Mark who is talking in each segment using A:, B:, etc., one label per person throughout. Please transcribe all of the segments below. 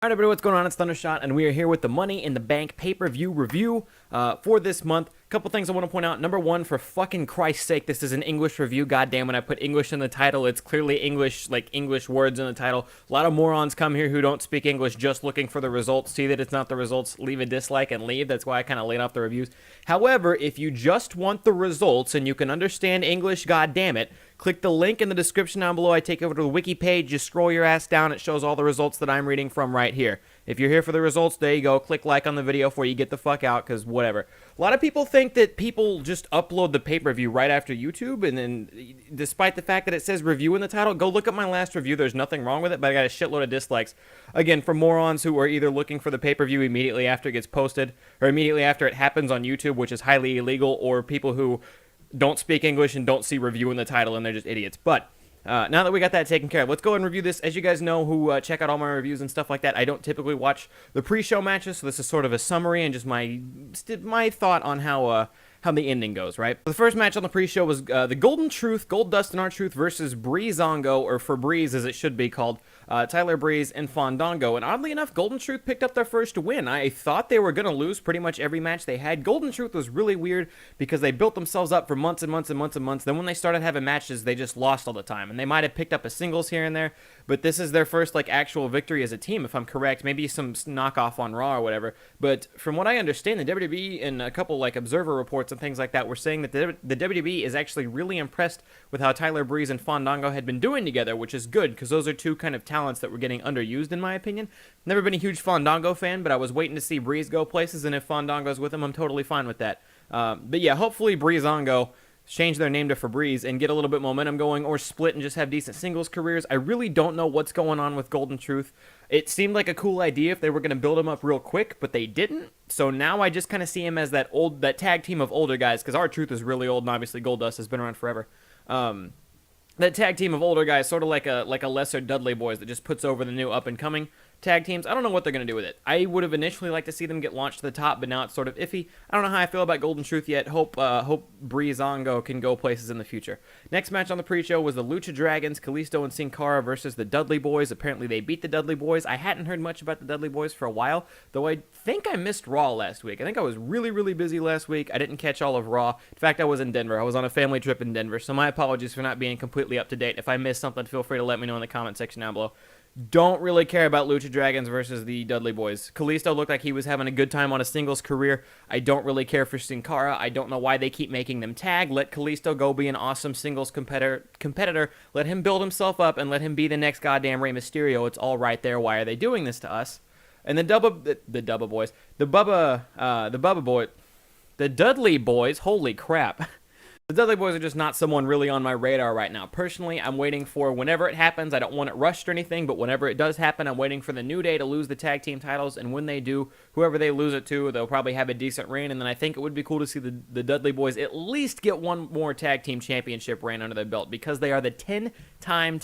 A: Alright everybody, what's going on? It's Thundershot, and we are here with the Money in the Bank pay-per-view review for this month. Couple things I want to point out. Number one, for fucking Christ's sake, this is an English review. Goddamn, when I put English in the title, it's clearly English, like English words in the title. A lot of morons come here who don't speak English just looking for the results. See that it's not the results, leave a dislike and leave. That's why I kind of laid off the reviews. However, if you just want the results and you can understand English, goddammit, click the link in the description down below. I take you over to the wiki page. Just scroll your ass down. It shows all the results that I'm reading from right here. If you're here for the results, there you go. Click like on the video before you get the fuck out, because whatever. A lot of people think that people just upload the pay-per-view right after YouTube, and then despite the fact that it says review in the title, go look at my last review. There's nothing wrong with it, but I got a shitload of dislikes. Again, for morons who are either looking for the pay-per-view immediately after it gets posted, or immediately after it happens on YouTube, which is highly illegal, or people who don't speak English and don't see review in the title and they're just idiots. But now that we got that taken care of, let's go ahead and review this. As you guys know who check out all my reviews and stuff like that, I don't typically watch the pre-show matches, so this is sort of a summary and just my thought on how the ending goes, right? The first match on the pre-show was the Golden Truth, Goldust and R-Truth versus Breezango, or Febreze as it should be called, Tyler Breeze and Fandango. And oddly enough, Golden Truth picked up their first win. I thought they were going to lose pretty much every match they had. Golden Truth was really weird because they built themselves up for months and months and months and months. Then when they started having matches, they just lost all the time. And they might have picked up a singles here and there, but this is their first like actual victory as a team, if I'm correct. Maybe some knockoff on Raw or whatever. But from what I understand, the WWE and a couple like Observer reports and things like that were saying that the WWE is actually really impressed with how Tyler Breeze and Fandango had been doing together, which is good because those are two kind of talents that were getting underused in my opinion. Never been a huge Fandango fan, but I was waiting to see Breeze go places, and if Fandango's with him, I'm totally fine with that. But yeah, hopefully Breezango change their name to Febreze and get a little bit momentum going, or split and just have decent singles careers. I really don't know what's going on with Golden Truth. It seemed like a cool idea if they were going to build him up real quick, but they didn't. So now I just kind of see him as that tag team of older guys, because R-Truth is really old, and obviously Goldust has been around forever. That tag team of older guys, sort of like a lesser Dudley Boyz that just puts over the new up-and-coming tag teams. I don't know what they're going to do with it. I would have initially liked to see them get launched to the top, but now it's sort of iffy. I don't know how I feel about Golden Truth yet. Hope Breezango can go places in the future. Next match on the pre-show was the Lucha Dragons, Kalisto and Cara versus the Dudley Boyz. Apparently they beat the Dudley Boyz. I hadn't heard much about the Dudley Boyz for a while, though I think I missed Raw last week. I think I was really, really busy last week. I didn't catch all of Raw. In fact, I was in Denver. I was on a family trip in Denver, so my apologies for not being completely up to date. If I missed something, feel free to let me know in the comment section down below. Don't really care about Lucha Dragons versus the Dudley Boyz. Kalisto looked like he was having a good time on a singles career. I don't really care for Cara. I don't know why they keep making them tag. Let Kalisto go be an awesome singles competitor. Let him build himself up and let him be the next goddamn Rey Mysterio. It's all right there. Why are they doing this to us? And the Dudley Boyz, holy crap. The Dudley Boyz are just not someone really on my radar right now. Personally, I'm waiting for whenever it happens. I don't want it rushed or anything, but whenever it does happen, I'm waiting for the New Day to lose the tag team titles, and when they do, whoever they lose it to, they'll probably have a decent reign, and then I think it would be cool to see the Dudley Boyz at least get one more tag team championship reign under their belt, because they are the 9-time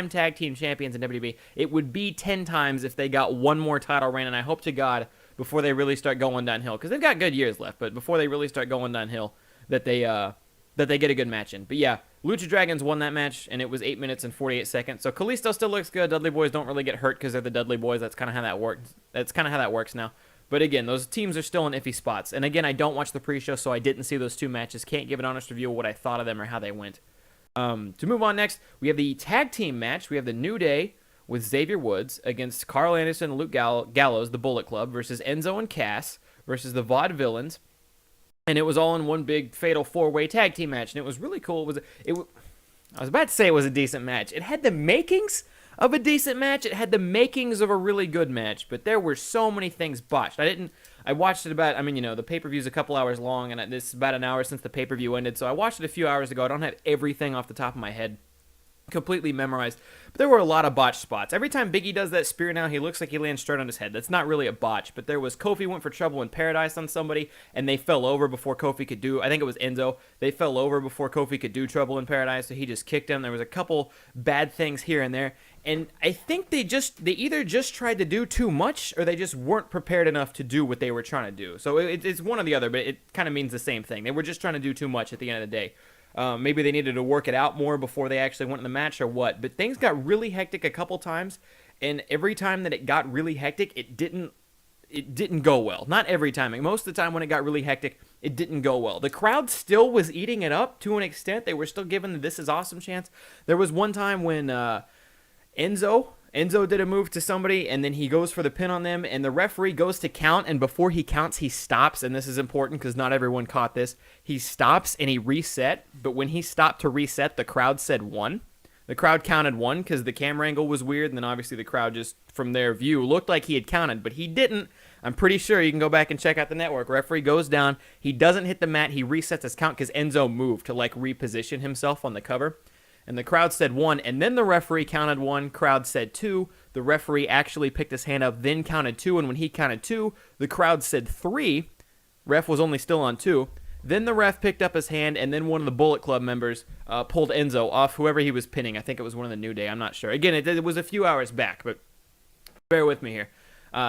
A: tag team champions in WWE. It would be 10 times if they got one more title reign, and I hope to God, before they really start going downhill, because they've got good years left, but before they really start going downhill, that they get a good match in. But yeah, Lucha Dragons won that match, and it was 8 minutes and 48 seconds. So Kalisto still looks good. Dudley Boyz don't really get hurt because they're the Dudley Boyz. That's kind of how that works. That's kind of how that works now. But again, those teams are still in iffy spots. And again, I don't watch the pre-show, so I didn't see those two matches. Can't give an honest review of what I thought of them or how they went. To move on next, we have the tag team match. We have the New Day with Xavier Woods against Carl Anderson and Luke Gallows, the Bullet Club, versus Enzo and Cass versus the Vaudevillains. And it was all in one big fatal four-way tag team match, and it was really cool. I was about to say it was a decent match. It had the makings of a decent match. It had the makings of a really good match, but there were so many things botched. I watched it about, the pay-per-view's a couple hours long, and this is about an hour since the pay-per-view ended, so I watched it a few hours ago. I don't have everything off the top of my head completely memorized, but there were a lot of botched spots. Every time Biggie does that spear now, he looks like he lands straight on his head. That's not really a botch, but there was Kofi went for trouble in paradise on somebody, and they fell over before Kofi could do, I think it was Enzo, they fell over before Kofi could do trouble in paradise, so he just kicked him. There was a couple bad things here and there, and I think they either just tried to do too much, or they just weren't prepared enough to do what they were trying to do. So it's one or the other, but it kind of means the same thing. They were just trying to do too much at the end of the day. Maybe they needed to work it out more before they actually went in the match or what. But things got really hectic a couple times, and every time that it got really hectic, it didn't go well. Not every time. Most of the time when it got really hectic, it didn't go well. The crowd still was eating it up to an extent. They were still giving the "this is awesome" chants. There was one time when Enzo did a move to somebody, and then he goes for the pin on them, and the referee goes to count, and before he counts, he stops, and this is important because not everyone caught this. He stops, and he reset, but when he stopped to reset, the crowd said 1. The crowd counted 1 because the camera angle was weird, and then obviously the crowd just, from their view, looked like he had counted, but he didn't. I'm pretty sure you can go back and check out the network. Referee goes down. He doesn't hit the mat. He resets his count because Enzo moved to, like, reposition himself on the cover. And the crowd said 1, and then the referee counted 1, crowd said 2. The referee actually picked his hand up, then counted 2, and when he counted 2, the crowd said 3. Ref was only still on 2. Then the ref picked up his hand, and then one of the Bullet Club members pulled Enzo off whoever he was pinning. I think it was one of the New Day. I'm not sure. Again, it was a few hours back, but bear with me here.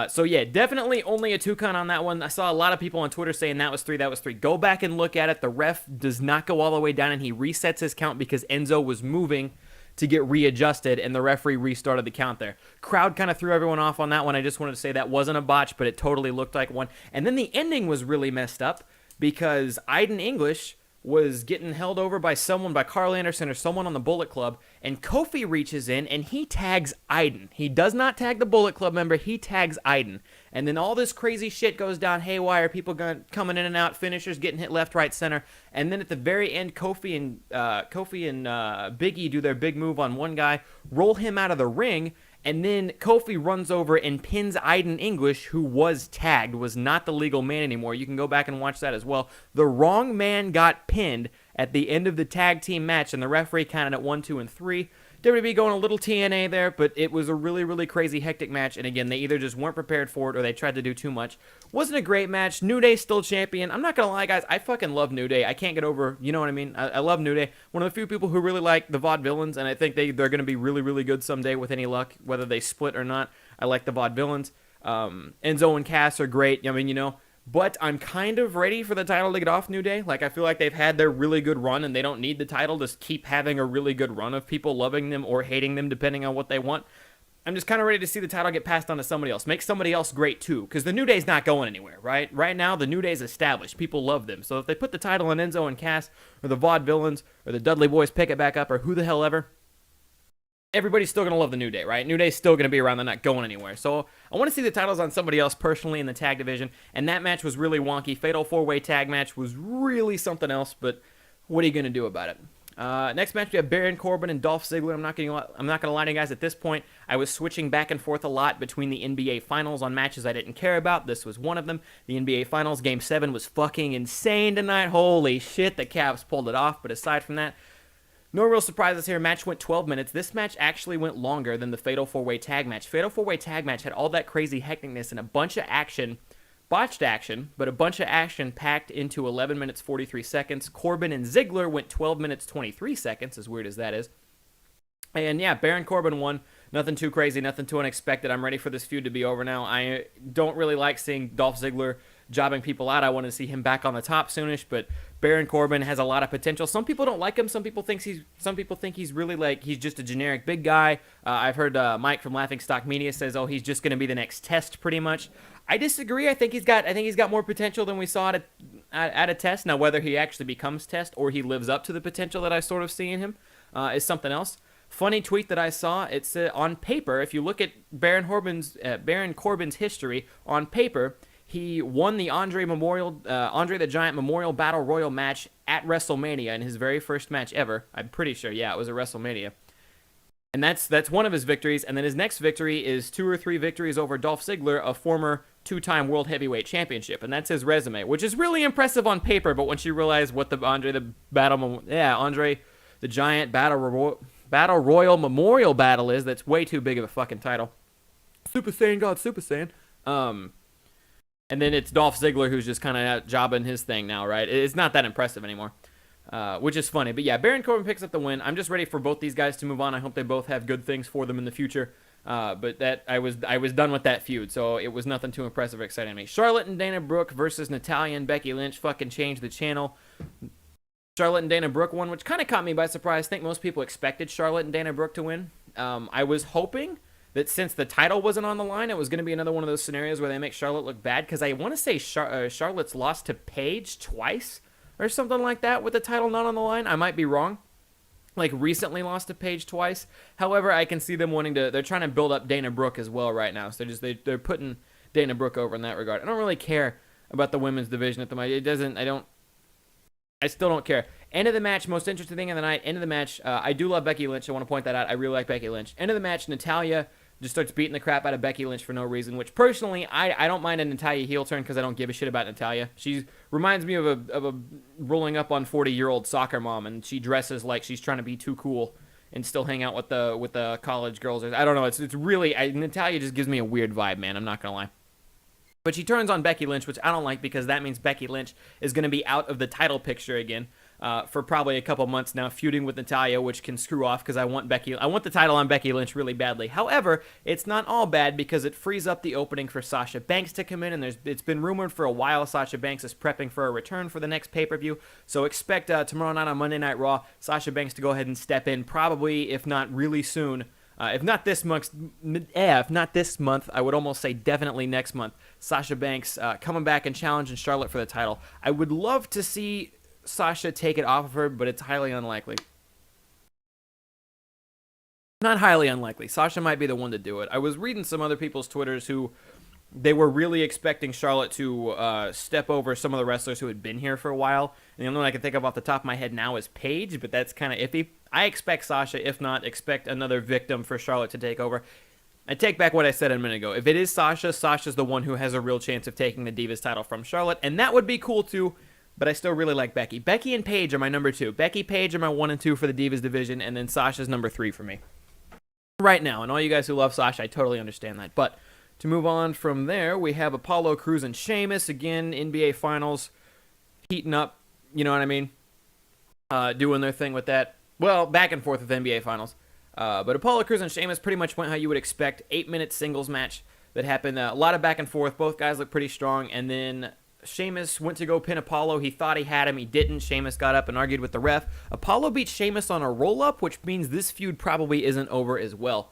A: So yeah, definitely only a 2 count on that one. I saw a lot of people on Twitter saying that was 3, that was 3. Go back and look at it. The ref does not go all the way down, and he resets his count because Enzo was moving to get readjusted, and the referee restarted the count there. Crowd kind of threw everyone off on that one. I just wanted to say that wasn't a botch, but it totally looked like one. And then the ending was really messed up because Aiden English was getting held over by someone, by Carl Anderson or someone on the Bullet Club, and Kofi reaches in and he tags Aiden. He does not tag the Bullet Club member, he tags Aiden. And then all this crazy shit goes down haywire, people coming in and out, finishers getting hit left, right, center. And then at the very end, Kofi and Big E do their big move on one guy, roll him out of the ring, and then Kofi runs over and pins Aiden English, who was tagged, was not the legal man anymore. You can go back and watch that as well. The wrong man got pinned at the end of the tag team match, and the referee counted at 1, 2, and 3. WWE going a little TNA there, but it was a really, really crazy, hectic match. And again, they either just weren't prepared for it or they tried to do too much. Wasn't a great match. New Day still champion. I'm not going to lie, guys. I fucking love New Day. I can't get over, you know what I mean? I love New Day. One of the few people who really like the Vaudevillains, and I think they're going to be really, really good someday with any luck, whether they split or not. I like the Vaudevillains. Enzo and Cass are great. I mean, you know. But I'm kind of ready for the title to get off New Day. Like, I feel like they've had their really good run, and they don't need the title to keep having a really good run of people loving them or hating them, depending on what they want. I'm just kind of ready to see the title get passed on to somebody else. Make somebody else great, too, because the New Day's not going anywhere, right? Right now, the New Day's established. People love them. So if they put the title on Enzo and Cass, or the Vaudevillains, or the Dudley Boyz pick it back up, or who the hell ever, everybody's still going to love the New Day, right? New Day's still going to be around. They're not going anywhere. So I want to see the titles on somebody else personally in the tag division. And that match was really wonky. Fatal 4-way tag match was really something else, but what are you going to do about it? Next match, we have Baron Corbin and Dolph Ziggler. I'm not going to lie to you guys. At this point, I was switching back and forth a lot between the NBA Finals on matches I didn't care about. This was one of them. The NBA Finals, Game 7 was fucking insane tonight. Holy shit, the Cavs pulled it off. But aside from that, no real surprises here. Match went 12 minutes. This match actually went longer than the Fatal 4-Way Tag match. Fatal 4-Way Tag match had all that crazy hecticness and a bunch of action, botched action, but a bunch of action packed into 11 minutes 43 seconds. Corbin and Ziggler went 12 minutes 23 seconds, as weird as that is. And yeah, Baron Corbin won. Nothing too crazy, nothing too unexpected. I'm ready for this feud to be over now. I don't really like seeing Dolph Ziggler jobbing people out. I want to see him back on the top soonish, but Baron Corbin has a lot of potential. Some people don't like him. Some people think he's really like he's just a generic big guy. I've heard Mike from Laughing Stock Media says, "Oh, he's just going to be the next Test, pretty much." I disagree. I think he's got more potential than we saw at a Test. Now, whether he actually becomes Test or he lives up to the potential that I sort of see in him is something else. Funny tweet that I saw. It's on paper. If you look at Baron Corbin's history on paper, he won the Andre the Giant Memorial Battle Royal match at WrestleMania in his very first match ever. I'm pretty sure. Yeah, it was at WrestleMania. And that's one of his victories. And then his next victory is 2 or 3 victories over Dolph Ziggler, a former 2-time World Heavyweight Championship. And that's his resume, which is really impressive on paper. But once you realize what the Andre the Giant Battle Royal Memorial Battle is, that's way too big of a fucking title. Super Saiyan God, Super Saiyan. And then it's Dolph Ziggler who's just kind of jobbing his thing now, right? It's not that impressive anymore, which is funny. But yeah, Baron Corbin picks up the win. I'm just ready for both these guys to move on. I hope they both have good things for them in the future. But that I was done with that feud, so it was nothing too impressive or exciting to me. Charlotte and Dana Brooke versus Natalya and Becky Lynch fucking changed the channel. Charlotte and Dana Brooke won, which kind of caught me by surprise. I think most people expected Charlotte and Dana Brooke to win. I was hoping that since the title wasn't on the line, it was going to be another one of those scenarios where they make Charlotte look bad, because I want to say Charlotte's lost to Paige twice or something like that with the title not on the line. I might be wrong. Like, recently lost to Paige twice. However, I can see them wanting to, they're trying to build up Dana Brooke as well right now. So they're putting Dana Brooke over in that regard. I don't really care about the women's division at the moment. I still don't care. End of the match, most interesting thing of the night. End of the match, I do love Becky Lynch. I want to point that out. I really like Becky Lynch. End of the match, Natalya just starts beating the crap out of Becky Lynch for no reason, which personally, I don't mind a Natalya heel turn because I don't give a shit about Natalya. She reminds me of a rolling up on 40-year-old soccer mom, and she dresses like she's trying to be too cool and still hang out with the college girls. I don't know. It's really, Natalya just gives me a weird vibe, man. I'm not going to lie. But she turns on Becky Lynch, which I don't like, because that means Becky Lynch is going to be out of the title picture again for probably a couple months now, feuding with Natalya, which can screw off because I want the title on Becky Lynch really badly. However, it's not all bad because it frees up the opening for Sasha Banks to come in, and it's been rumored for a while Sasha Banks is prepping for a return for the next pay-per-view. So expect tomorrow night on Monday Night Raw, Sasha Banks to go ahead and step in, probably, if not really soon. If not this month, I would almost say definitely next month. Sasha Banks coming back and challenging Charlotte for the title. I would love to see Sasha take it off of her, but it's highly unlikely. Not highly unlikely. Sasha might be the one to do it. I was reading some other people's Twitters who they were really expecting Charlotte to step over some of the wrestlers who had been here for a while. And the only one I can think of off the top of my head now is Paige, but that's kind of iffy. I expect Sasha, if not, expect another victim for Charlotte to take over. I take back what I said a minute ago. If it is Sasha, Sasha's the one who has a real chance of taking the Divas title from Charlotte, and that would be cool too, but I still really like Becky. Becky and Paige are my number 2. Becky, Paige are my 1 and 2 for the Divas division, and then Sasha's number 3 for me. Right now, and all you guys who love Sasha, I totally understand that. But to move on from there, we have Apollo Crews and Sheamus. Again, NBA Finals heating up, you know what I mean? Doing their thing with that. Well, back and forth with NBA Finals. But Apollo Crews and Sheamus pretty much went how you would expect. 8-minute singles match that happened. A lot of back and forth. Both guys look pretty strong. And then Sheamus went to go pin Apollo. He thought he had him. He didn't. Sheamus got up and argued with the ref. Apollo beat Sheamus on a roll-up, which means this feud probably isn't over as well.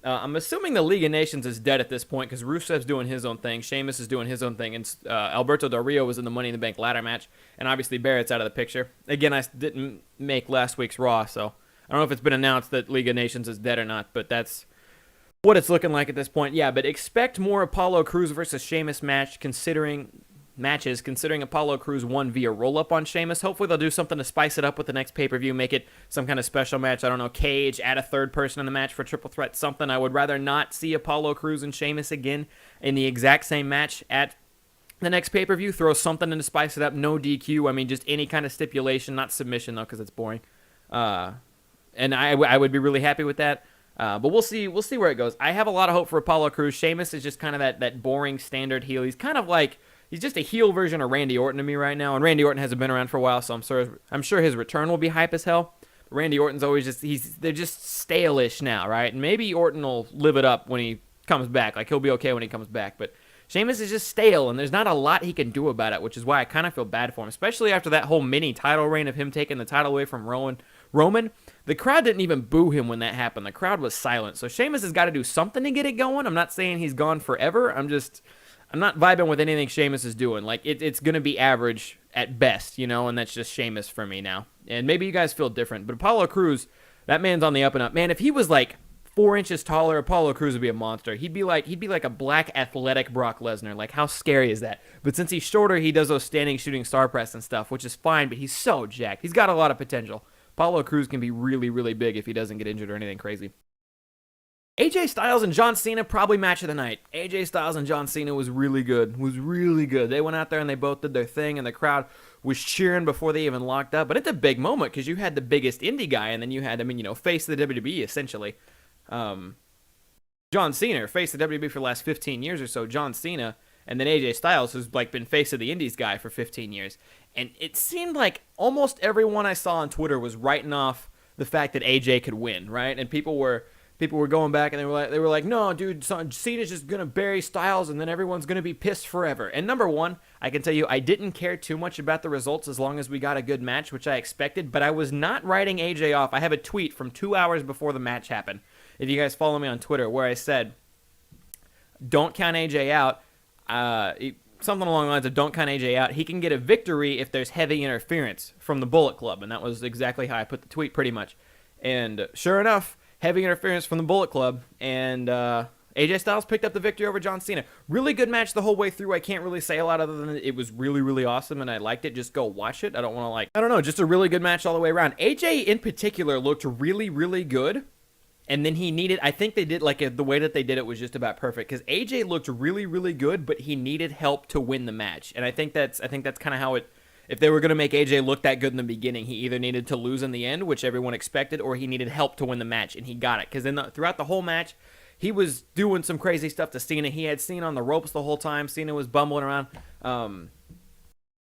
A: I'm assuming the League of Nations is dead at this point because Rusev's doing his own thing. Sheamus is doing his own thing. And Alberto Del Rio was in the Money in the Bank ladder match. And obviously Barrett's out of the picture. Again, I didn't make last week's Raw, so I don't know if it's been announced that League of Nations is dead or not, but that's what it's looking like at this point. Yeah, but expect more Apollo Crews versus Sheamus considering Apollo Crews won via roll-up on Sheamus. Hopefully they'll do something to spice it up with the next pay-per-view, make it some kind of special match. I don't know, cage, add a third person in the match for triple threat, something. I would rather not see Apollo Crews and Sheamus again in the exact same match at the next pay-per-view. Throw something in to spice it up. No DQ. I mean, just any kind of stipulation, not submission, though, because it's boring. And I would be really happy with that. But we'll see where it goes. I have a lot of hope for Apollo Crews. Sheamus is just kind of that boring standard heel. He's kind of like, he's just a heel version of Randy Orton to me right now. And Randy Orton hasn't been around for a while, so I'm sure his return will be hype as hell. But Randy Orton's always they're just stale-ish now, right? And maybe Orton will live it up when he comes back. Like, he'll be okay when he comes back. But Sheamus is just stale, and there's not a lot he can do about it, which is why I kind of feel bad for him, especially after that whole mini title reign of him taking the title away from Roman. The crowd didn't even boo him when that happened. The crowd was silent. So Sheamus has got to do something to get it going. I'm not saying he's gone forever. I'm not vibing with anything Sheamus is doing. Like, it's going to be average at best, you know, and that's just Sheamus for me now. And maybe you guys feel different. But Apollo Crews, that man's on the up and up. Man, if he was like 4 inches taller, Apollo Crews would be a monster. He'd be like a black athletic Brock Lesnar. Like, how scary is that? But since he's shorter, he does those standing shooting star press and stuff, which is fine, but he's so jacked. He's got a lot of potential. Apollo Crews can be really, really big if he doesn't get injured or anything crazy. AJ Styles and John Cena, probably match of the night. AJ Styles and John Cena was really good. They went out there and they both did their thing, and the crowd was cheering before they even locked up. But it's a big moment because you had the biggest indie guy, and then you had, face of the WWE, essentially. John Cena, face of the WWE for the last 15 years or so. John Cena, and then AJ Styles, who's like been face of the indies guy for 15 years. And it seemed like almost everyone I saw on Twitter was writing off the fact that AJ could win, right? And people were going back and they were like, no, dude, Cena's just gonna bury Styles and then everyone's gonna be pissed forever. And number one, I can tell you, I didn't care too much about the results as long as we got a good match, which I expected. But I was not writing AJ off. I have a tweet from 2 hours before the match happened. if you guys follow me on Twitter, where I said, don't count AJ out. Something along the lines of don't count AJ out. He can get a victory if there's heavy interference from the Bullet Club. And that was exactly how I put the tweet, pretty much. And sure enough, heavy interference from the Bullet Club. And AJ Styles picked up the victory over John Cena. Really good match the whole way through. I can't really say a lot other than it was really, really awesome, and I liked it. Just go watch it. I don't want to, I don't know, just a really good match all the way around. AJ in particular looked really, really good. And then he needed, I think they did, the way that they did it was just about perfect. Because AJ looked really, really good, but he needed help to win the match. And I think that's kind of how it, if they were going to make AJ look that good in the beginning, he either needed to lose in the end, which everyone expected, or he needed help to win the match, and he got it. Because throughout the whole match, he was doing some crazy stuff to Cena. He had Cena on the ropes the whole time. Cena was bumbling around.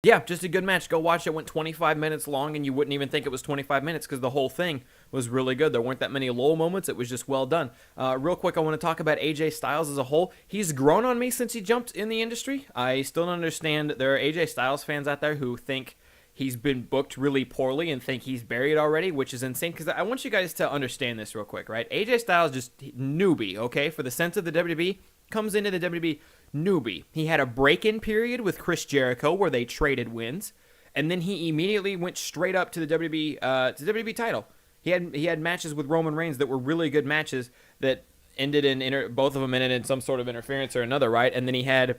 A: Yeah, just a good match. Go watch it. It went 25 minutes long, and you wouldn't even think it was 25 minutes because the whole thing was really good. There weren't that many lull moments. It was just well done. Real quick, I want to talk about AJ Styles as a whole. He's grown on me since he jumped in the industry. I still don't understand. There are AJ Styles fans out there who think he's been booked really poorly and think he's buried already, which is insane, because I want you guys to understand this real quick, right? AJ Styles just newbie, okay? For the sense of the WWE, comes into the WWE newbie. He had a break-in period with Chris Jericho where they traded wins, and then he immediately went straight up to the WWE title. He had matches with Roman Reigns that were really good matches that ended in both of them ended in some sort of interference or another, right? And then he had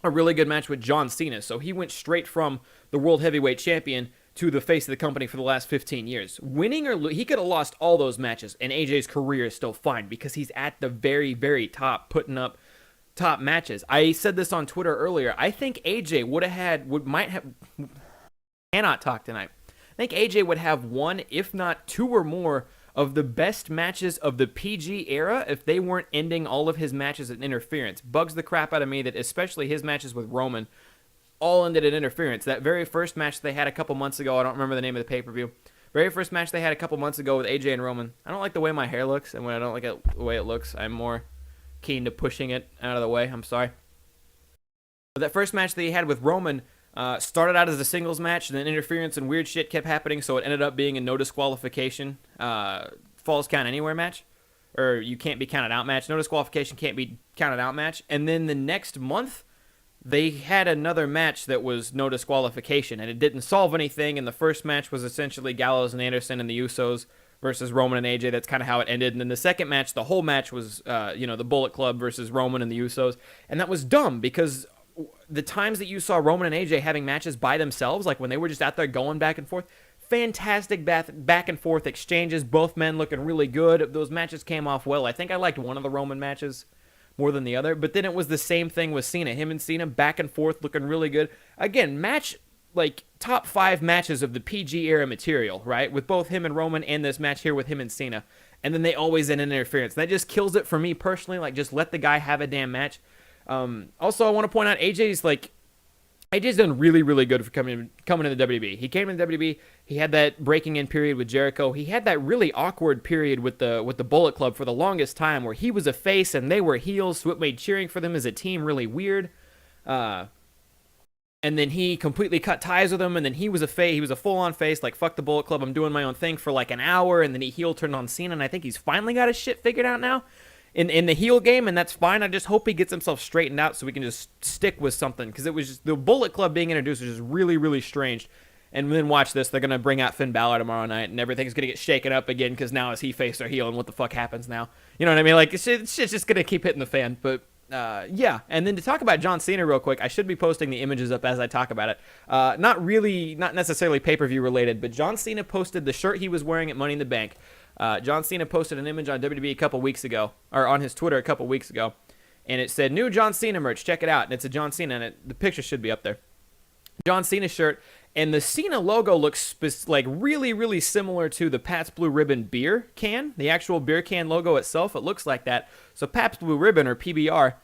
A: a really good match with John Cena. So he went straight from the World Heavyweight Champion to the face of the company for the last 15 years. Winning or he could have lost all those matches, and AJ's career is still fine because he's at the very, very top, putting up top matches. I said this on Twitter earlier. I think AJ cannot talk tonight. I think AJ would have one, if not two or more, of the best matches of the PG era if they weren't ending all of his matches in interference. Bugs the crap out of me that especially his matches with Roman all ended in interference. That very first match they had a couple months ago, I don't remember the name of the pay-per-view. Very first match they had a couple months ago with AJ and Roman. I don't like the way my hair looks, and when I don't like the way it looks, I'm more keen to pushing it out of the way. I'm sorry. But that first match that he had with Roman started out as a singles match, and then interference and weird shit kept happening, so it ended up being a no disqualification falls count anywhere match, or you can't be counted out match. No disqualification, can't be counted out match. And then the next month, they had another match that was no disqualification, and it didn't solve anything. And the first match was essentially Gallows and Anderson and the Usos versus Roman and AJ. That's kind of how it ended. And then the second match, the whole match was, the Bullet Club versus Roman and the Usos. And that was dumb because the times that you saw Roman and AJ having matches by themselves, like when they were just out there going back and forth, fantastic back and forth exchanges, both men looking really good. Those matches came off well. I think I liked one of the Roman matches more than the other, but then it was the same thing with Cena. Him and Cena back and forth looking really good. Again, top 5 matches of the PG era material, right? With both him and Roman and this match here with him and Cena. And then they always end in interference. That just kills it for me personally. Just let the guy have a damn match. Also, I want to point out AJ's done really, really good for coming to the WWE. He came in the WWE. He had that breaking in period with Jericho. He had that really awkward period with the Bullet Club for the longest time, where he was a face and they were heels, so it made cheering for them as a team really weird. And then he completely cut ties with them, and then he was a face. He was a full-on face, fuck the Bullet Club, I'm doing my own thing for an hour, and then he heel turned on Cena, and I think he's finally got his shit figured out now in the heel game, and that's fine. I just hope he gets himself straightened out so we can just stick with something, because it was just the Bullet Club being introduced was just really, really strange. And then watch this, they're going to bring out Finn Balor tomorrow night, and everything's going to get shaken up again, because now is he face or heel, and what the fuck happens now? You know what I mean? It's just going to keep hitting the fan, but yeah. And then to talk about John Cena real quick, I should be posting the images up as I talk about it. Not necessarily pay-per-view related, but John Cena posted the shirt he was wearing at Money in the Bank. John Cena posted an image on WWE a couple weeks ago, or on his Twitter a couple weeks ago, and it said, "New John Cena merch, check it out." And it's a John Cena, and the picture should be up there. John Cena shirt, and the Cena logo looks really, really similar to the Pabst Blue Ribbon beer can, the actual beer can logo itself. It looks like that. So Pabst Blue Ribbon, or PBR,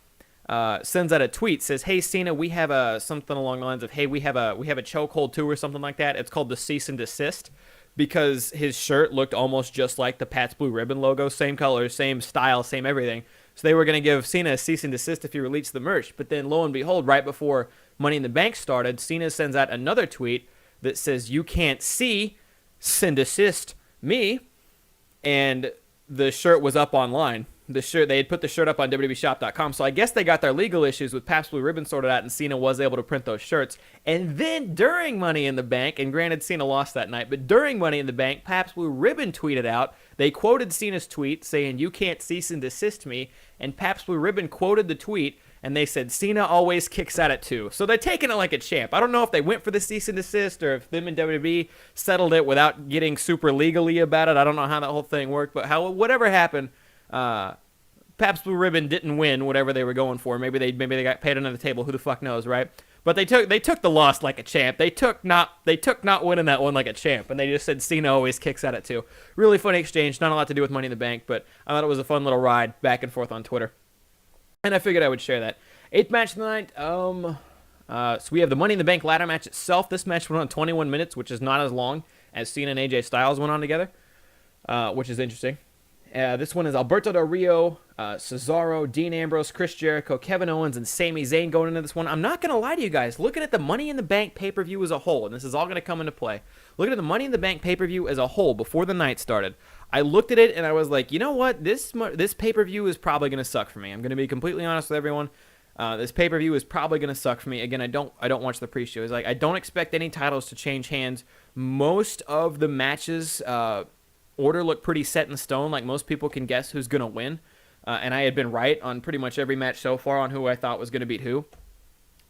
A: sends out a tweet, says, "Hey Cena, we have something along the lines of, hey, we have a chokehold too," or something like that. It's called the cease and desist, because his shirt looked almost just like the Pabst Blue Ribbon logo, same color, same style, same everything. So they were going to give Cena a cease and desist if he released the merch. But then, lo and behold, right before Money in the Bank started, Cena sends out another tweet that says, "You can't see, send desist me." And the shirt was up online. They had put the shirt up on WWEshop.com, so I guess they got their legal issues with Pabst Blue Ribbon sorted out, and Cena was able to print those shirts. And then during Money in the Bank, and granted Cena lost that night, but during Money in the Bank, Pabst Blue Ribbon tweeted out, they quoted Cena's tweet saying, "You can't cease and desist me," and Pabst Blue Ribbon quoted the tweet, and they said, "Cena always kicks at it too." So they're taking it like a champ. I don't know if they went for the cease and desist or if them and WWE settled it without getting super legally about it. I don't know how that whole thing worked, but whatever happened, Pabst Blue Ribbon didn't win whatever they were going for. Maybe they got paid under the table. Who the fuck knows, right? But they took the loss like a champ. They took not winning that one like a champ, and they just said Cena always kicks at it too. Really funny exchange. Not a lot to do with Money in the Bank, but I thought it was a fun little ride back and forth on Twitter, and I figured I would share that. 8th match of the night. So we have the Money in the Bank ladder match itself. This match went on 21 minutes, which is not as long as Cena and AJ Styles went on together, which is interesting. This one is Alberto Del Rio, Cesaro, Dean Ambrose, Chris Jericho, Kevin Owens, and Sami Zayn going into this one. I'm not going to lie to you guys. Looking at the Money in the Bank pay-per-view as a whole, and this is all going to come into play. Looking at the Money in the Bank pay-per-view as a whole before the night started, I looked at it and I was like, you know what? This pay-per-view is probably going to suck for me. I'm going to be completely honest with everyone. This pay-per-view is probably going to suck for me. Again, I don't watch the pre-show. It's like I don't expect any titles to change hands. Most of the matches order look pretty set in stone. Like most people can guess who's going to win. And I had been right on pretty much every match so far on who I thought was going to beat who.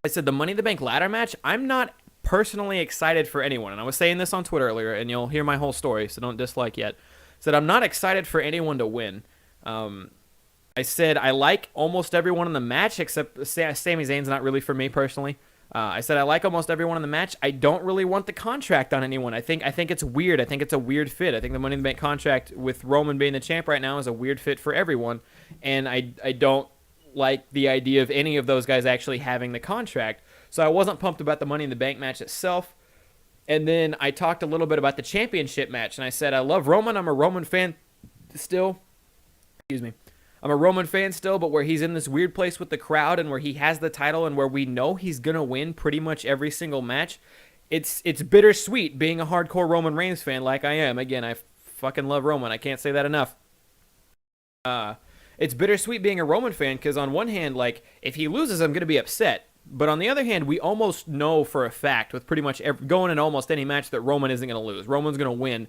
A: I said the Money in the Bank ladder match, I'm not personally excited for anyone. And I was saying this on Twitter earlier, and you'll hear my whole story, so don't dislike yet. I said I'm not excited for anyone to win. I said I like almost everyone in the match except Sami Zayn's not really for me personally. I said I like almost everyone in the match. I don't really want the contract on anyone. I think it's weird. I think it's a weird fit. I think the Money in the Bank contract with Roman being the champ right now is a weird fit for everyone. And I don't like the idea of any of those guys actually having the contract. So I wasn't pumped about the Money in the Bank match itself. And then I talked a little bit about the championship match. And I said I love Roman. I'm a Roman fan still. Excuse me. I'm a Roman fan still, but where he's in this weird place with the crowd and where he has the title and where we know he's going to win pretty much every single match, it's bittersweet being a hardcore Roman Reigns fan like I am. Again, I fucking love Roman. I can't say that enough. It's bittersweet being a Roman fan because on one hand, like, if he loses, I'm going to be upset. But on the other hand, we almost know for a fact with pretty much going in almost any match that Roman isn't going to lose. Roman's going to win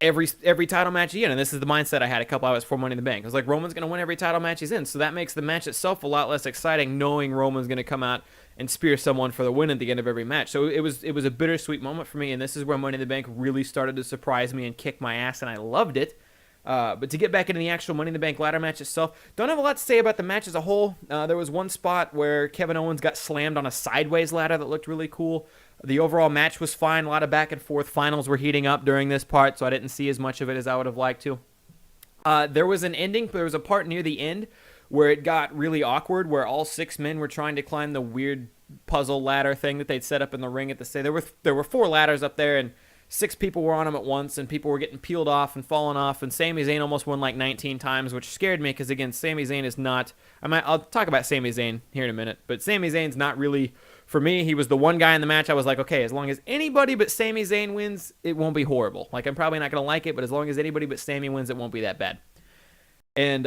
A: every title match he's in, and this is the mindset I had a couple hours before Money in the Bank. I was like, Roman's going to win every title match he's in, so that makes the match itself a lot less exciting knowing Roman's going to come out and spear someone for the win at the end of every match. So it was a bittersweet moment for me, and this is where Money in the Bank really started to surprise me and kick my ass, and I loved it. But to get back into the actual Money in the Bank ladder match itself, don't have a lot to say about the match as a whole. There was one spot where Kevin Owens got slammed on a sideways ladder that looked really cool. The overall match was fine, a lot of back and forth. Finals were heating up during this part, so I didn't see as much of it as I would have liked to. There was a part near the end where it got really awkward, where all 6 men were trying to climb the weird puzzle ladder thing that they'd set up in the ring at the stage. There were 4 ladders up there, and 6 people were on them at once, and people were getting peeled off and falling off, and Sami Zayn almost won like 19 times, which scared me, because again, Sami Zayn is not... I'll talk about Sami Zayn here in a minute, but Sami Zayn's not really... For me, he was the one guy in the match I was like, okay, as long as anybody but Sami Zayn wins, it won't be horrible. Like, I'm probably not going to like it, but as long as anybody but Sami wins, it won't be that bad. And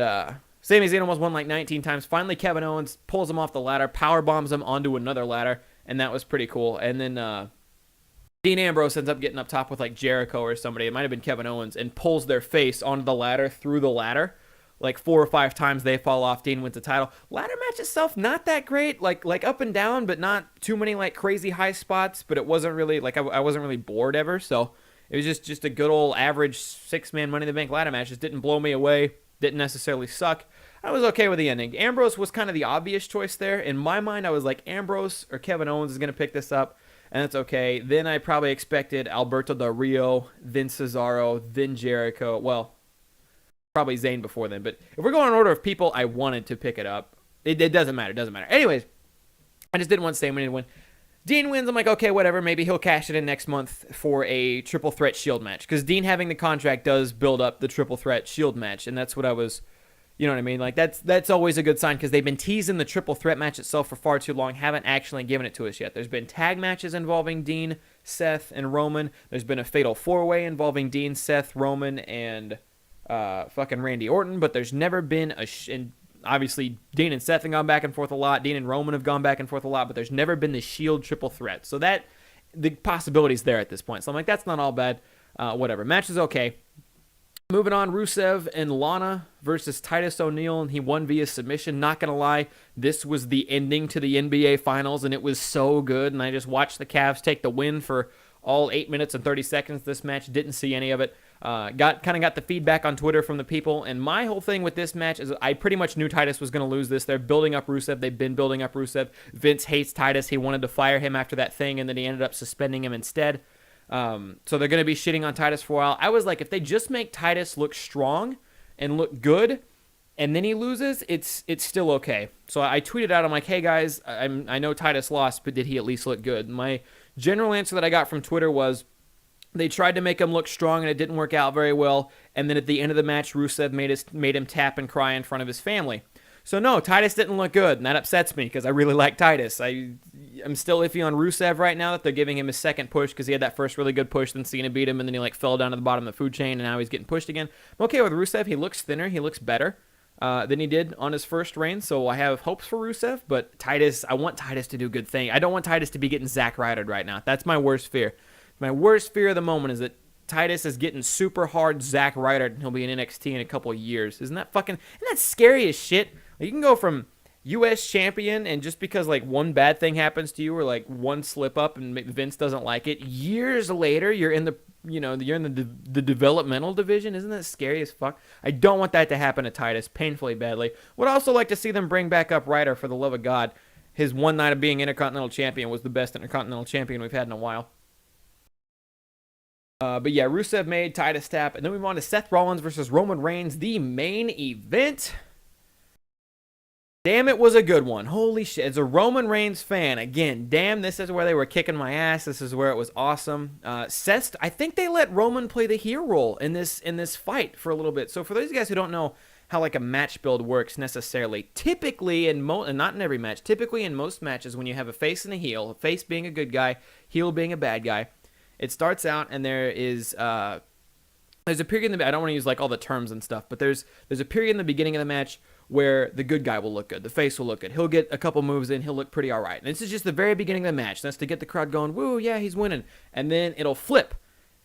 A: Sami Zayn almost won like 19 times. Finally, Kevin Owens pulls him off the ladder, power bombs him onto another ladder, and that was pretty cool. And then Dean Ambrose ends up getting up top with like Jericho or somebody, it might have been Kevin Owens, and pulls their face onto the ladder through the ladder. Like 4 or 5 times they fall off. Dean wins the title. Ladder match itself, not that great. Like up and down, but not too many like crazy high spots. But it wasn't really like I wasn't really bored ever. So it was just a good old average 6-man Money in the Bank ladder match. Just didn't blow me away. Didn't necessarily suck. I was okay with the ending. Ambrose was kind of the obvious choice there. In my mind, I was like, Ambrose or Kevin Owens is going to pick this up, and that's okay. Then I probably expected Alberto Del Rio, then Cesaro, then Jericho. Well, probably Zayn before then. But if we're going in order of people I wanted to pick it up, it doesn't matter. It doesn't matter. Anyways, I just didn't want Sami to win. Dean wins. I'm like, okay, whatever. Maybe he'll cash it in next month for a triple threat Shield match. Because Dean having the contract does build up the triple threat Shield match. And that's what I was, you know what I mean? Like, that's always a good sign, because they've been teasing the triple threat match itself for far too long. Haven't actually given it to us yet. There's been tag matches involving Dean, Seth, and Roman. There's been a fatal 4-way involving Dean, Seth, Roman, and fucking Randy Orton, but there's never been and obviously Dean and Seth have gone back and forth a lot. Dean and Roman have gone back and forth a lot, but there's never been the Shield triple threat. So that the possibility's there at this point. So I'm like, that's not all bad. Whatever. Match is okay. Moving on, Rusev and Lana versus Titus O'Neil, and he won via submission. Not going to lie, this was the ending to the NBA Finals, and it was so good, and I just watched the Cavs take the win for all 8 minutes and 30 seconds this match. Didn't see any of it. Got the feedback on Twitter from the people, and my whole thing with this match is I pretty much knew Titus was going to lose this. They're building up Rusev. They've been building up Rusev. Vince hates Titus. He wanted to fire him after that thing, and then he ended up suspending him instead. So they're going to be shitting on Titus for a while. I was like, if they just make Titus look strong and look good, and then he loses, it's still okay. So I tweeted out, I'm like, hey guys, I know Titus lost, but did he at least look good? My general answer that I got from Twitter was they tried to make him look strong and it didn't work out very well. And then at the end of the match, Rusev made him tap and cry in front of his family. So no, Titus didn't look good, and that upsets me because I really like Titus. I'm still iffy on Rusev right now that they're giving him his second push because he had that first really good push, then Cena beat him, and then he fell down to the bottom of the food chain, and now he's getting pushed again. I'm okay with Rusev. He looks thinner. He looks better than he did on his first reign, so I have hopes for Rusev, but Titus, I want Titus to do good thing. I don't want Titus to be getting Zack Rydered right now. That's my worst fear. My worst fear of the moment is that Titus is getting super hard Zack Ryder, and he'll be in NXT in a couple of years. Isn't that scary as shit? You can go from U.S. champion, and just because one bad thing happens to you or one slip up and Vince doesn't like it, years later you're in the developmental division. Isn't that scary as fuck? I don't want that to happen to Titus painfully badly. Would also like to see them bring back up Ryder, for the love of God. His one night of being Intercontinental Champion was the best Intercontinental Champion we've had in a while. But yeah, Rusev made Titus tap, and then we move on to Seth Rollins versus Roman Reigns, the main event. Damn, it was a good one. Holy shit. As a Roman Reigns fan, again, damn, this is where they were kicking my ass. This is where it was awesome. Seth, I think they let Roman play the heel role in this fight for a little bit. So for those of you guys who don't know how a match build works necessarily, typically and not in every match, typically in most matches when you have a face and a heel, a face being a good guy, heel being a bad guy, it starts out and there's a period in the, I don't want to use all the terms and stuff, but there's a period in the beginning of the match where the good guy will look good. The face will look good. He'll get a couple moves in. He'll look pretty all right. And this is just the very beginning of the match. That's to get the crowd going, woo, yeah, he's winning. And then it'll flip.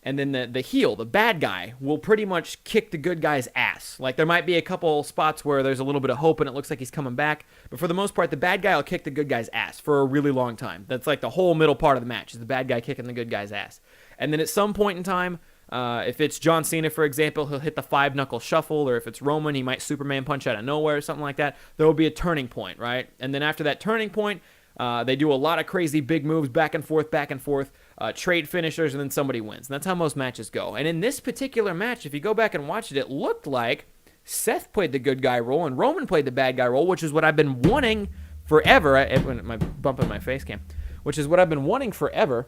A: And then the heel, the bad guy, will pretty much kick the good guy's ass. There might be a couple spots where there's a little bit of hope and it looks like he's coming back. But for the most part, the bad guy will kick the good guy's ass for a really long time. That's the whole middle part of the match is the bad guy kicking the good guy's ass. And then at some point in time, if it's John Cena, for example, he'll hit the 5-knuckle shuffle, or if it's Roman, he might Superman punch out of nowhere or something like that. There will be a turning point, right? And then after that turning point, they do a lot of crazy big moves back and forth, trade finishers, and then somebody wins. And that's how most matches go. And in this particular match, if you go back and watch it, it looked like Seth played the good guy role and Roman played the bad guy role, which is what I've been wanting forever. My bump in my face cam, which is what I've been wanting forever.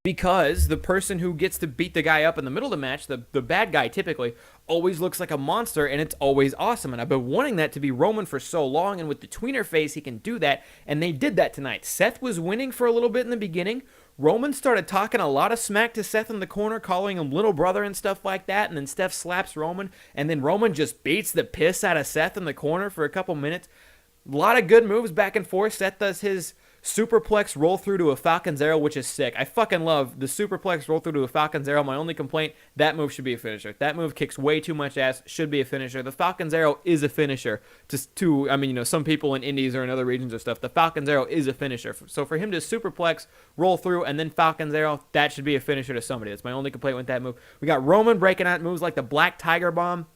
A: Because the person who gets to beat the guy up in the middle of the match, the bad guy typically, always looks like a monster, and it's always awesome. And I've been wanting that to be Roman for so long, and with the tweener face, he can do that, and they did that tonight. Seth was winning for a little bit in the beginning. Roman started talking a lot of smack to Seth in the corner, calling him little brother and stuff like that, and then Seth slaps Roman, and then Roman just beats the piss out of Seth in the corner for a couple minutes. A lot of good moves back and forth. Seth does his superplex roll through to a Falcon's Arrow, which is sick. I fucking love the superplex roll through to a Falcon's Arrow. My only complaint, that move should be a finisher. That move kicks way too much ass, should be a finisher. The Falcon's Arrow is a finisher. Some people in indies or in other regions or stuff, the Falcon's Arrow is a finisher. So for him to superplex, roll through, and then Falcon's Arrow, that should be a finisher to somebody. That's my only complaint with that move. We got Roman breaking out moves like the Black Tiger Bomb.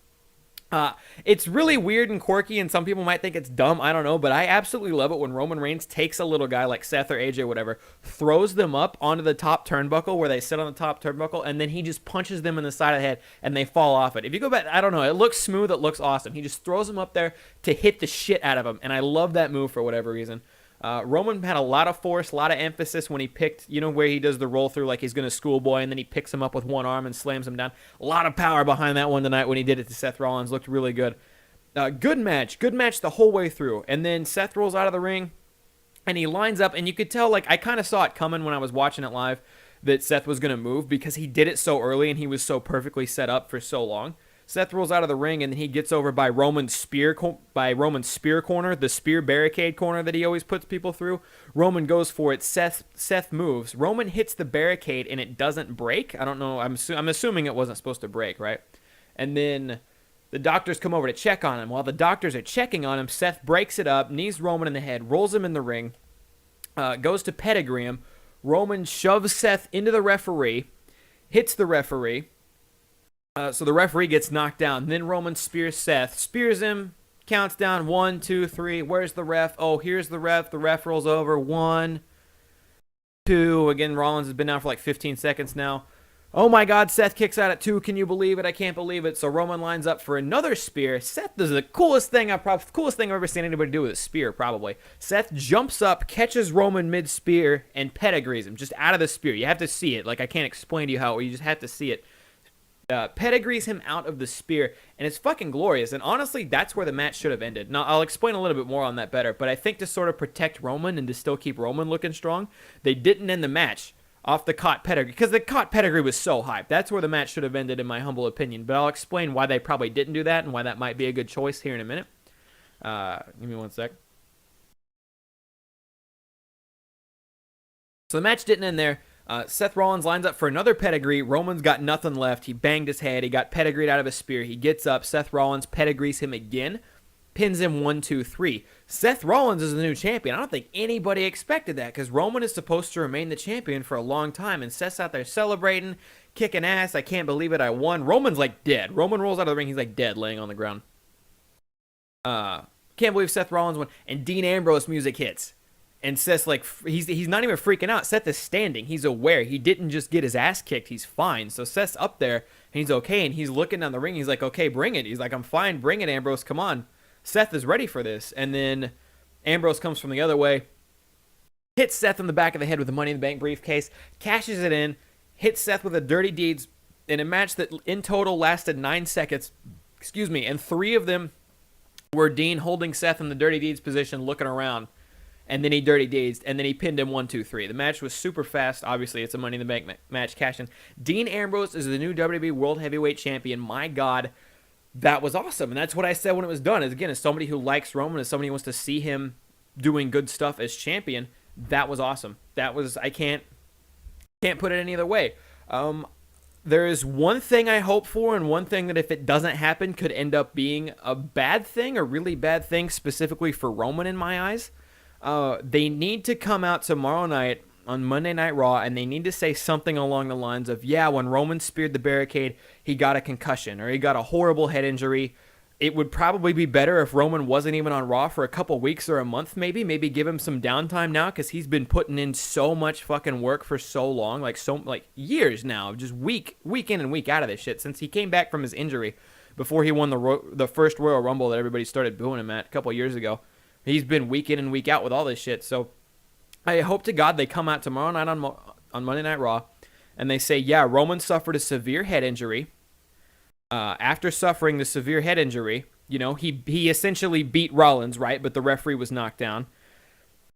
A: It's really weird and quirky, and some people might think it's dumb. I don't know, but I absolutely love it when Roman Reigns takes a little guy like Seth or AJ or whatever, throws them up onto the top turnbuckle where they sit on the top turnbuckle, and then he just punches them in the side of the head, and they fall off it. If you go back, I don't know, it looks smooth, it looks awesome. He just throws them up there to hit the shit out of them, and I love that move for whatever reason. Roman had a lot of force, a lot of emphasis when he picked, where he does the roll through like he's going to schoolboy, and then he picks him up with one arm and slams him down. A lot of power behind that one tonight when he did it to Seth Rollins. Looked really good. Good match the whole way through. And then Seth rolls out of the ring, and he lines up, and you could tell, I kind of saw it coming when I was watching it live, that Seth was going to move because he did it so early and he was so perfectly set up for so long. Seth rolls out of the ring, and then he gets over by Roman's spear corner, the spear barricade corner that he always puts people through. Roman goes for it. Seth moves. Roman hits the barricade, and it doesn't break. I don't know. I'm assuming it wasn't supposed to break, right? And then the doctors come over to check on him. While the doctors are checking on him, Seth breaks it up, knees Roman in the head, rolls him in the ring, goes to pedigree him. Roman shoves Seth into the referee, hits the referee. So the referee gets knocked down. Then Roman spears Seth, spears him, counts down 1, 2, 3. Where's the ref? Oh, here's the ref. The ref rolls over. 1, 2. Again, Rollins has been down for like 15 seconds now. Oh my God, Seth kicks out at 2. Can you believe it? I can't believe it. So Roman lines up for another spear. Seth does the coolest thing I've ever seen anybody do with a spear, probably. Seth jumps up, catches Roman mid-spear, and pedigrees him just out of the spear. You have to see it. Like, I can't explain to you how, you just have to see it. Pedigrees him out of the spear, and it's fucking glorious. And honestly, that's where the match should have ended. Now, I'll explain a little bit more on that better, but I think to sort of protect Roman and to still keep Roman looking strong, they didn't end the match off the caught pedigree, because the caught pedigree was so hyped. That's where the match should have ended, in my humble opinion. But I'll explain why they probably didn't do that and why that might be a good choice here in a minute. Give me 1 sec. So the match didn't end there. Seth Rollins lines up for another pedigree. Roman's got nothing left. He banged his head. He got pedigreed out of his spear. He gets up. Seth Rollins pedigrees him again. Pins him 1, 2, 3. Seth Rollins is the new champion. I don't think anybody expected that, because Roman is supposed to remain the champion for a long time, and Seth's out there celebrating, kicking ass. I can't believe it. I won. Roman's like dead. Roman rolls out of the ring. He's like dead, laying on the ground. Can't believe Seth Rollins won. And Dean Ambrose music hits. And Seth's like, he's not even freaking out. Seth is standing. He's aware. He didn't just get his ass kicked. He's fine. So Seth's up there, and he's okay, and he's looking down the ring. He's like, okay, bring it. He's like, I'm fine. Bring it, Ambrose. Come on. Seth is ready for this. And then Ambrose comes from the other way, hits Seth in the back of the head with the Money in the Bank briefcase, cashes it in, hits Seth with a Dirty Deeds in a match that in total lasted 9 seconds. And 3 of them were Dean holding Seth in the Dirty Deeds position, looking around. And then he Dirty Deeds, and then he pinned him 1, 2, 3. The match was super fast. Obviously, it's a Money in the Bank match, cash-in. Dean Ambrose is the new WWE World Heavyweight Champion. My God, that was awesome. And that's what I said when it was done. As somebody who likes Roman, as somebody who wants to see him doing good stuff as champion, that was awesome. That was, I can't put it any other way. There is one thing I hope for, and one thing that if it doesn't happen could end up being a bad thing, a really bad thing, specifically for Roman in my eyes. They need to come out tomorrow night on Monday Night Raw, and they need to say something along the lines of, yeah, when Roman speared the barricade, he got a concussion, or he got a horrible head injury. It would probably be better if Roman wasn't even on Raw for a couple weeks or a month, maybe give him some downtime now, because he's been putting in so much fucking work for so long, like years now, just week in and week out of this shit, since he came back from his injury before he won the first Royal Rumble that everybody started booing him at a couple years ago. He's been week in and week out with all this shit. So I hope to God they come out tomorrow night on Monday Night Raw, and they say, yeah, Roman suffered a severe head injury. After suffering the severe head injury, he essentially beat Rollins, right? But the referee was knocked down.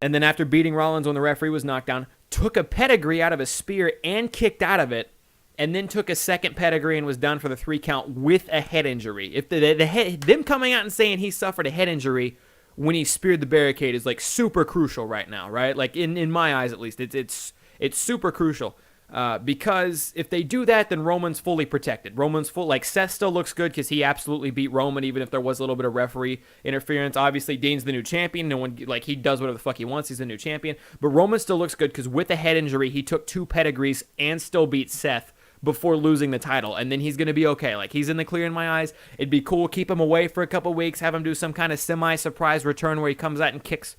A: And then after beating Rollins when the referee was knocked down, took a pedigree out of a spear and kicked out of it, and then took a second pedigree and was done for the 3 count with a head injury. If them coming out and saying he suffered a head injury when he speared the barricade is like super crucial right now, right? Like in my eyes, at least, it's super crucial, because if they do that, then Roman's fully protected. Seth still looks good because he absolutely beat Roman, even if there was a little bit of referee interference. Obviously, Dean's the new champion. No one, he does whatever the fuck he wants. He's the new champion. But Roman still looks good because with a head injury, he took 2 pedigrees and still beat Seth before losing the title, and then he's going to be okay. He's in the clear in my eyes. It'd be cool, keep him away for a couple weeks, have him do some kind of semi-surprise return where he comes out and kicks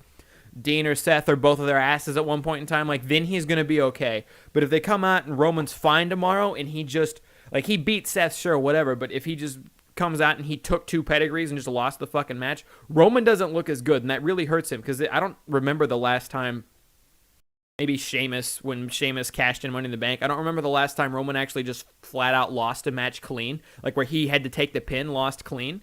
A: Dean or Seth or both of their asses at one point in time. Then he's going to be okay. But if they come out and Roman's fine tomorrow, and he just, he beat Seth, sure, whatever, but if he just comes out and he took 2 pedigrees and just lost the fucking match, Roman doesn't look as good, and that really hurts him, because I don't remember the last time. Maybe Sheamus, when Sheamus cashed in Money in the Bank. I don't remember the last time Roman actually just flat out lost a match clean, where he had to take the pin, lost clean.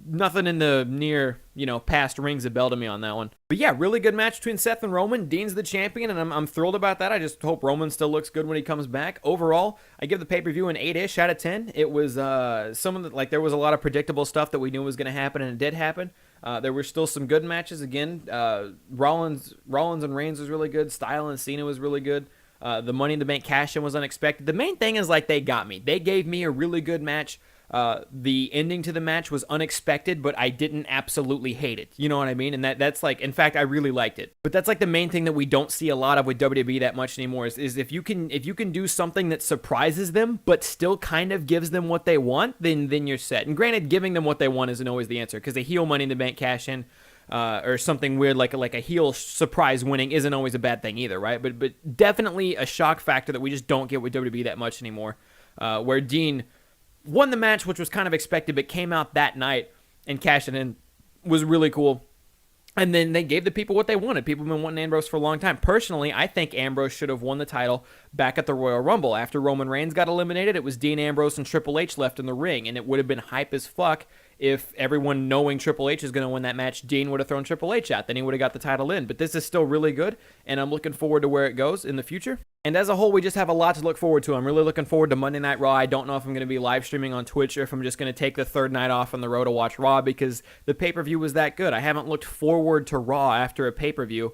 A: nothing in the near, past rings a bell to me on that one. But yeah, really good match between Seth and Roman. Dean's the champion, and I'm thrilled about that. I just hope Roman still looks good when he comes back. Overall, I give the pay-per-view an 8-ish out of 10. It was there was a lot of predictable stuff that we knew was going to happen, and it did happen. There were still some good matches. Again, Rollins and Reigns was really good. Style and Cena was really good. The Money in the Bank cash-in was unexpected. The main thing is, they got me. They gave me a really good match. The ending to the match was unexpected, but I didn't absolutely hate it. You know what I mean? And that's in fact, I really liked it. But that's the main thing that we don't see a lot of with WWE that much anymore is if you can do something that surprises them, but still kind of gives them what they want, then you're set. And granted, giving them what they want isn't always the answer, because a heel Money in the Bank cash-in, or something weird like a heel surprise winning isn't always a bad thing either, right? But definitely a shock factor that we just don't get with WWE that much anymore, where Dean won the match, which was kind of expected, but came out that night and cashed it in, was really cool. And then they gave the people what they wanted. People have been wanting Ambrose for a long time. Personally, I think Ambrose should have won the title back at the Royal Rumble. After Roman Reigns got eliminated, it was Dean Ambrose and Triple H left in the ring, and it would have been hype as fuck if everyone knowing Triple H is going to win that match, Dean would have thrown Triple H out. Then he would have got the title in. But this is still really good, and I'm looking forward to where it goes in the future. And as a whole, we just have a lot to look forward to. I'm really looking forward to Monday Night Raw. I don't know if I'm going to be live streaming on Twitch or if I'm just going to take the third night off on the road to watch Raw, because the pay-per-view was that good. I haven't looked forward to Raw after a pay-per-view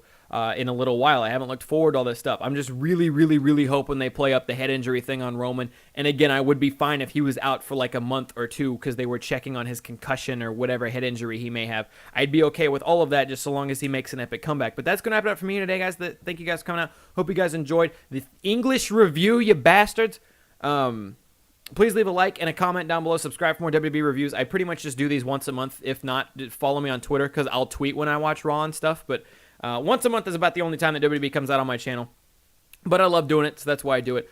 A: in a little while. I haven't looked forward to all this stuff. I'm just really, really, really hoping they play up the head injury thing on Roman. And again, I would be fine if he was out for a month or two because they were checking on his concussion or whatever head injury he may have. I'd be okay with all of that just so long as he makes an epic comeback. But that's going to wrap it up for me today, guys. Thank you guys for coming out. Hope you guys enjoyed the English review, you bastards. Please leave a like and a comment down below. Subscribe for more WWE reviews. I pretty much just do these once a month. If not, follow me on Twitter because I'll tweet when I watch Raw and stuff. But once a month is about the only time that WWE comes out on my channel. But I love doing it, so that's why I do it.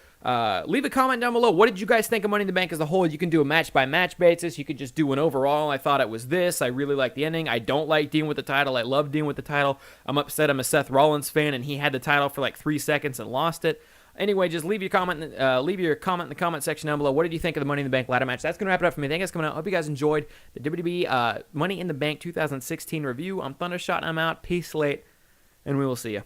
A: Leave a comment down below. What did you guys think of Money in the Bank as a whole? You can do a match-by-match basis. You could just do an overall. I thought it was this. I really like the ending. I don't like Dean with the title. I love Dean with the title. I'm upset I'm a Seth Rollins fan, and he had the title for 3 seconds and lost it. Anyway, just leave your comment in the comment section down below. What did you think of the Money in the Bank ladder match? That's going to wrap it up for me. Thank you guys for coming out. Hope you guys enjoyed the WWE Money in the Bank 2016 review. I'm Thundershot, and I'm out. Peace late, and we will see you.